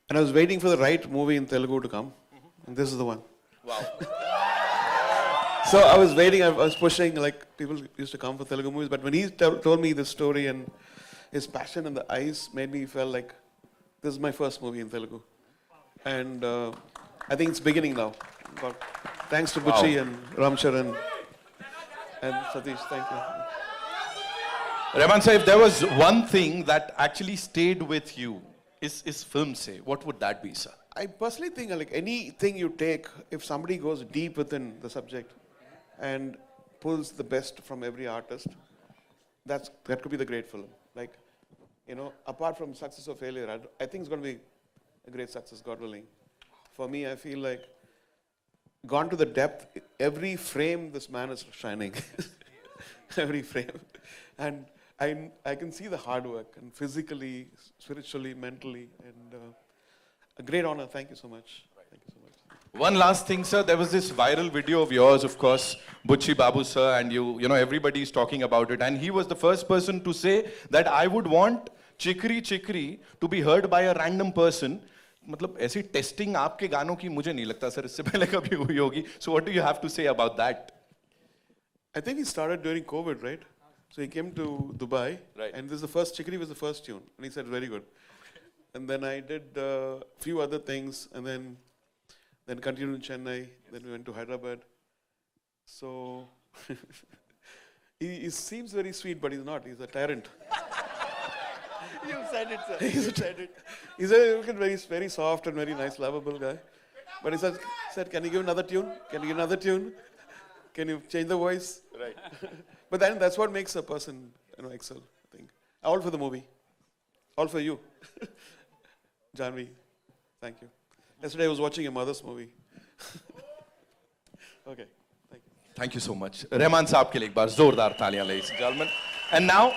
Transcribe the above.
And I was waiting for the right movie in Telugu to come. And this is the one. Wow. So I was waiting, I was pushing, like people used to come for Telugu movies, but when he told me this story and his passion in the eyes made me feel like this is my first movie in Telugu. And I think it's beginning now. God, thanks to Bucci and Ram Charan and Satish, thank you. Rahman sir, if there was one thing that actually stayed with you, is film say, what would that be, sir? I personally think like anything you take, if somebody goes deep within the subject and pulls the best from every artist, that could be the great film. Like, you know, apart from success or failure, I think it's going to be a great success, God willing. For me, I feel like gone to the depth, every frame this man is shining. Every frame. And I can see the hard work, and physically, spiritually, mentally, and a great honor. Thank you so much. Thank you so much. One last thing, sir. There was this viral video of yours, of course, Bucci Babu, sir, and you know, everybody is talking about it. And he was the first person to say that I would want Chikri Chikri to be heard by a random person. मतलब ऐसी testing आपके गानों की मुझे नहीं लगता sir इससे पहले कभी हुई होगी. So what do you have to say about that? I think he started during COVID, right? So he came to Dubai, Right. and this is the first, Chikri was the first tune, and he said, very good. And then I did a few other things, and then continued in Chennai, then we went to Hyderabad. So, he seems very sweet, but he's not, he's a tyrant. You said it, sir. He's You said it. He's a very, very soft and very nice, lovable guy. But he said, can you give another tune? Can you give another tune? Can you change the voice? Right. But then that's what makes a person, you know, excel, I think. All for the movie. All for you. Janvi, thank you. Yesterday I was watching your mother's movie. Okay, thank you. Thank you so much. Rahman साहब के लिए एक बार जोरदार तालियां, ladies and gentlemen. And now